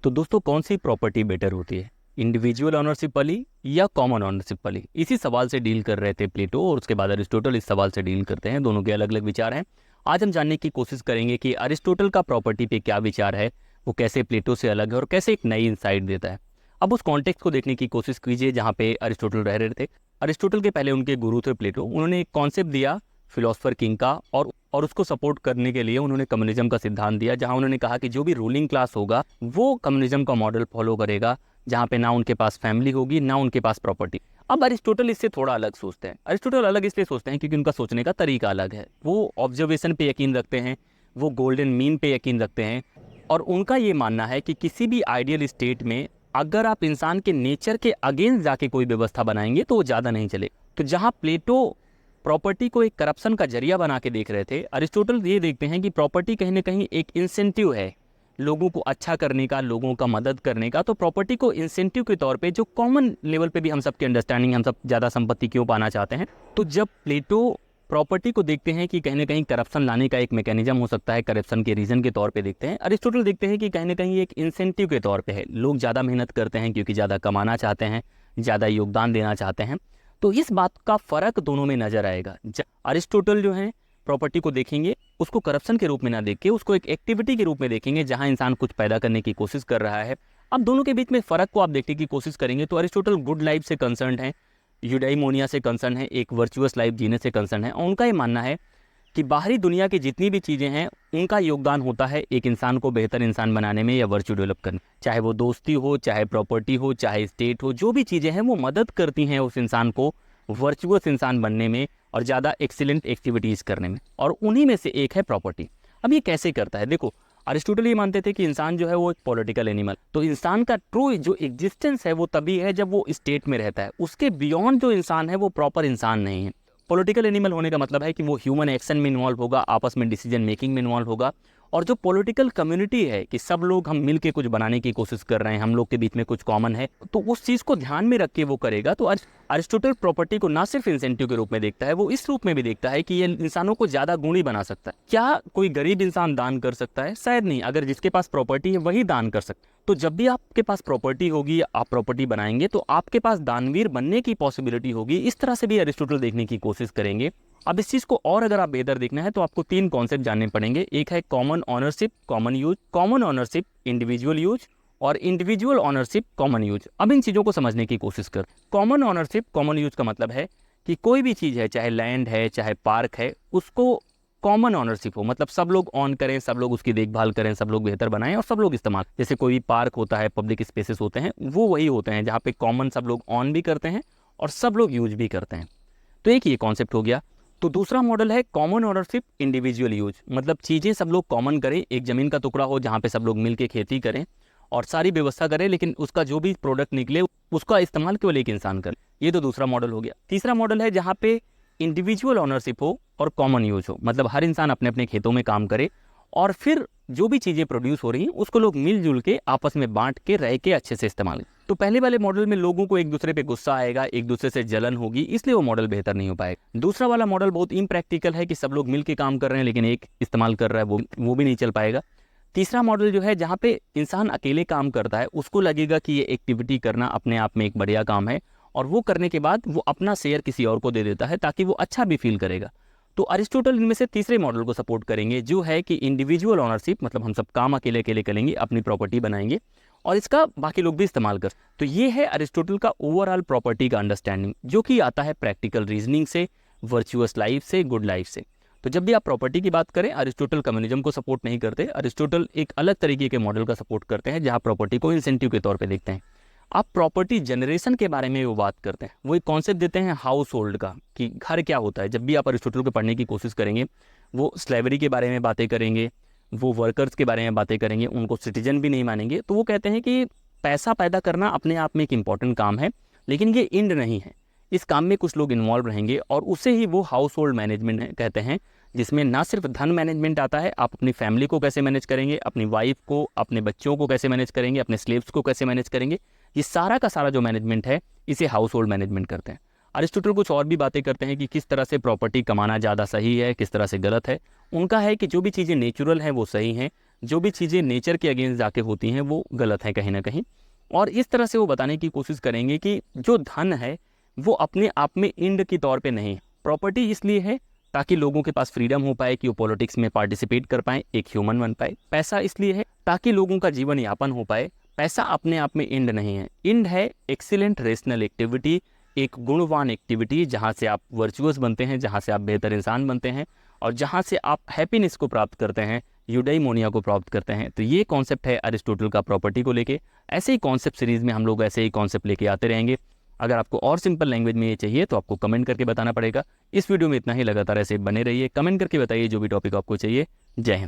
तो दोस्तों कौन सी प्रॉपर्टी बेटर होती है, इंडिविजुअल ऑनरशिप वाली या कॉमन ऑनरशिप वाली? इसी सवाल से डील कर रहे थे प्लेटो और उसके बाद अरिस्टोटल इस सवाल से डील करते हैं। दोनों के अलग अलग विचार हैं। आज हम जानने की कोशिश करेंगे कि अरिस्टोटल का प्रॉपर्टी पे क्या विचार है, वो कैसे प्लेटो से अलग है और कैसे एक नई इंसाइट देता है। अब उस कॉन्टेक्स्ट को देखने की कोशिश कीजिए जहाँ पे अरिस्टोटल रह रहे थे। अरिस्टोटल के पहले उनके गुरु थे प्लेटो। उन्होंने एक कॉन्सेप्ट दिया फिलोसफर किंग का, और उसको सपोर्ट करने के लिए उन्होंने कम्युनिज्म का सिद्धांत दिया, जहां उन्होंने कहा कि जो भी रूलिंग क्लास होगा वो कम्युनिज्म का मॉडल फॉलो करेगा, जहां पे ना उनके पास फैमिली होगी ना उनके पास प्रॉपर्टी। अब अरिस्टोटल इससे थोड़ा अलग सोचते हैं। अरिस्टोटल अलग इसलिए सोचते हैं क्योंकि उनका सोचने का तरीका अलग है। वो ऑब्जर्वेशन पे यकीन रखते हैं, वो गोल्डन मीन पे यकीन रखते हैं, और उनका ये मानना है कि किसी भी आइडियल स्टेट में अगर आप इंसान के नेचर के अगेंस्ट जाके कोई व्यवस्था बनाएंगे तो वो ज़्यादा नहीं चले। तो जहाँ प्लेटो प्रॉपर्टी को एक करप्शन का जरिया बना के देख रहे थे, अरिस्टोटल ये देखते हैं कि प्रॉपर्टी कहीं ना कहीं एक इंसेंटिव है लोगों को अच्छा करने का, लोगों का मदद करने का। तो प्रॉपर्टी को इंसेंटिव के तौर पे, जो कॉमन लेवल पे भी हम सबकी अंडरस्टैंडिंग, हम सब ज़्यादा संपत्ति क्यों पाना चाहते हैं, तो जब प्लेटो प्रॉपर्टी को देखते हैं कि कहीं ना कहीं करप्शन लाने का एक मैकेनिज्म हो सकता है, करप्शन के रीज़न के तौर पे देखते हैं। अरिस्टोटल देखते हैं कि कहीं ना कहीं एक इंसेंटिव के तौर पे है। लोग ज़्यादा मेहनत करते हैं क्योंकि ज़्यादा कमाना चाहते हैं, ज़्यादा योगदान देना चाहते हैं। तो इस बात का फर्क दोनों में नजर आएगा। अरिस्टोटल जो है प्रॉपर्टी को देखेंगे, उसको करप्शन के रूप में ना देख के उसको एक एक्टिविटी के रूप में देखेंगे जहां इंसान कुछ पैदा करने की कोशिश कर रहा है। अब दोनों के बीच में फर्क को आप देखने की कोशिश करेंगे तो अरिस्टोटल गुड लाइफ से कंसर्न है, यूडाइमोनिया से कंसर्न है, एक वर्चुअस लाइफ जीने से कंसर्न है। और उनका ये मानना है कि बाहरी दुनिया की जितनी भी चीज़ें हैं उनका योगदान होता है एक इंसान को बेहतर इंसान बनाने में या वर्च्यू डेवलप करने। चाहे वो दोस्ती हो, चाहे प्रॉपर्टी हो, चाहे स्टेट हो, जो भी चीज़ें हैं वो मदद करती हैं उस इंसान को वर्चुअस इंसान बनने में और ज़्यादा एक्सीलेंट एक्टिविटीज़ करने में। और उन्हीं में से एक है प्रॉपर्टी। अब ये कैसे करता है? देखो, अरिस्टोटल ये मानते थे कि इंसान जो है वो एक पॉलिटिकल एनिमल। तो इंसान का ट्रू जो एग्जिस्टेंस है वो तभी है जब वो स्टेट में रहता है। उसके बियॉन्ड जो इंसान है वो प्रॉपर इंसान नहीं है। पॉलिटिकल एनिमल होने का मतलब है कि वो ह्यूमन एक्शन में इन्वॉल्व होगा, आपस में डिसीजन मेकिंग में इन्वॉल्व होगा। और जो पॉलिटिकल कम्युनिटी है कि सब लोग हम मिल के कुछ बनाने की कोशिश कर रहे हैं, हम लोग के बीच में कुछ कॉमन है, तो उस चीज़ को ध्यान में रख के वो करेगा। तो अरिस्टोटल प्रॉपर्टी को ना सिर्फ इंसेंटिव के रूप में देखता है, वो इस रूप में भी देखता है कि ये इंसानों को ज़्यादा गुणी बना सकता है। क्या कोई गरीब इंसान दान कर सकता है? शायद नहीं। अगर जिसके पास प्रॉपर्टी है वही दान कर सकता है। तो जब भी आपके पास प्रॉपर्टी होगी, आप प्रॉपर्टी बनाएंगे तो आपके पास दानवीर बनने की पॉसिबिलिटी होगी। इस तरह से भी अरिस्टोटल देखने की कोशिश करेंगे। अब इस चीज़ को और अगर आप बेहतर देखना है तो आपको तीन कॉन्सेप्ट जानने पड़ेंगे। एक है common ownership common use, common ownership individual use, और इंडिविजुअल ऑनरशिप कॉमन यूज। अब इन चीज़ों को समझने की कोशिश कर। कॉमन ऑनरशिप कॉमन यूज का मतलब है कि कोई भी चीज़ है, चाहे लैंड है चाहे पार्क है, उसको कॉमन ऑनरशिप हो, मतलब सब लोग ऑन करें, सब लोग उसकी देखभाल करें, सब लोग बेहतर बनाएं और सब लोग इस्तेमाल। जैसे कोई भी पार्क होता है, पब्लिक स्पेसेस होते हैं, वो वही होते हैं जहाँ पे कॉमन सब लोग ऑन भी करते हैं और सब लोग यूज भी करते हैं। तो एक ये कॉन्सेप्ट हो गया। तो दूसरा मॉडल है कॉमन ओनरशिप इंडिविजुअल यूज, मतलब चीज़ें सब लोग कॉमन करें। एक ज़मीन का टुकड़ा हो जहाँ पे सब लोग मिल के खेती करें और सारी व्यवस्था करें, लेकिन उसका जो भी प्रोडक्ट निकले उसका इस्तेमाल केवल एक इंसान करे। ये तो दूसरा मॉडल हो गया। तीसरा मॉडल है जहाँ पे इंडिविजुअल ओनरशिप हो और कॉमन यूज हो, मतलब हर इंसान अपने अपने खेतों में काम करे और फिर जो भी चीज़ें प्रोड्यूस हो रही हैं उसको लोग मिलजुल के आपस में बांट के रह के अच्छे से इस्तेमाल। तो पहले वाले मॉडल में लोगों को एक दूसरे पे गुस्सा आएगा, एक दूसरे से जलन होगी, इसलिए वो मॉडल बेहतर नहीं हो पाएगा। दूसरा वाला मॉडल बहुत इम्प्रैक्टिकल है कि सब लोग मिल के काम कर रहे हैं लेकिन एक इस्तेमाल कर रहा है, वो भी नहीं चल पाएगा। तीसरा मॉडल जो है जहाँ पे इंसान अकेले काम करता है, उसको लगेगा कि ये एक्टिविटी करना अपने आप में एक बढ़िया काम है और वो करने के बाद वो अपना शेयर किसी और को दे देता है ताकि वो अच्छा भी फील करेगा। तो अरिस्टोटल इनमें से तीसरे मॉडल को सपोर्ट करेंगे जो है कि इंडिविजुअल ओनरशिप, मतलब हम सब काम अकेले अकेले करेंगे, अपनी प्रॉपर्टी बनाएंगे और इसका बाकी लोग भी इस्तेमाल कर। तो ये है अरिस्टोटल का ओवरऑल प्रॉपर्टी का अंडरस्टैंडिंग, जो कि आता है प्रैक्टिकल रीजनिंग से, वर्चुअस लाइफ से, गुड लाइफ से। तो जब भी आप प्रॉपर्टी की बात करें, अरिस्टोटल कम्युनिज्म को सपोर्ट नहीं करते। अरिस्टोटल एक अलग तरीके के मॉडल का सपोर्ट करते हैं जहाँ प्रॉपर्टी को इंसेंटिव के तौर पर देखते हैं। आप प्रॉपर्टी जनरेशन के बारे में वो बात करते हैं, वो एक कॉन्सेप्ट देते हैं हाउस होल्ड का, कि घर क्या होता है। जब भी आप अरिस्टोटल को पढ़ने की कोशिश करेंगे, वो स्लेवरी के बारे में बातें करेंगे, वो वर्कर्स के बारे में बातें करेंगे, उनको सिटीजन भी नहीं मानेंगे। तो वो कहते हैं कि पैसा पैदा करना अपने आप में एक इम्पॉर्टेंट काम है, लेकिन ये इंड नहीं है। इस काम में कुछ लोग इन्वॉल्व रहेंगे और उसे ही वो हाउस होल्ड मैनेजमेंट कहते हैं, जिसमें ना सिर्फ धन मैनेजमेंट आता है, आप अपनी फैमिली को कैसे मैनेज करेंगे, अपनी वाइफ को, अपने बच्चों को कैसे मैनेज करेंगे, अपने स्लेव्स को कैसे मैनेज करेंगे। ये सारा का सारा जो मैनेजमेंट है, इसे हाउस होल्ड मैनेजमेंट करते हैं। अरिस्टोटल कुछ और भी बातें करते हैं कि किस तरह से प्रॉपर्टी कमाना ज़्यादा सही है, किस तरह से गलत है। उनका है कि जो भी चीज़ें नेचुरल हैं वो सही हैं, जो भी चीज़ें नेचर के अगेंस्ट जाके होती हैं वो गलत है कहीं ना कहीं। और इस तरह से वो बताने की कोशिश करेंगे कि जो धन है वो अपने आप में इंड के तौर पे नहीं, प्रॉपर्टी इसलिए है ताकि लोगों के पास फ्रीडम हो पाए कि वो पॉलिटिक्स में पार्टिसिपेट कर पाए, एक ह्यूमन बन पाए। पैसा इसलिए है ताकि लोगों का जीवन यापन हो पाए। पैसा अपने आप में इंड नहीं है, इंड है एक्सीलेंट रेशनल एक्टिविटी, एक गुणवान एक्टिविटी जहाँ से आप वर्चुअस बनते हैं, जहाँ से आप बेहतर इंसान बनते हैं और जहाँ से आप हैप्पीनेस को प्राप्त करते हैं, यूडेइमोनिया को प्राप्त करते हैं। तो ये कॉन्सेप्ट है अरिस्टोटल का प्रॉपर्टी को लेके। ऐसे ही कॉन्सेप्ट सीरीज में हम लोग ऐसे ही कॉन्सेप्ट लेके आते रहेंगे। अगर आपको और सिंपल लैंग्वेज में ये चाहिए तो आपको कमेंट करके बताना पड़ेगा। इस वीडियो में इतना ही, लगातार ऐसे बने रहिए, कमेंट करके बताइए जो भी टॉपिक आपको चाहिए। जय हिंद।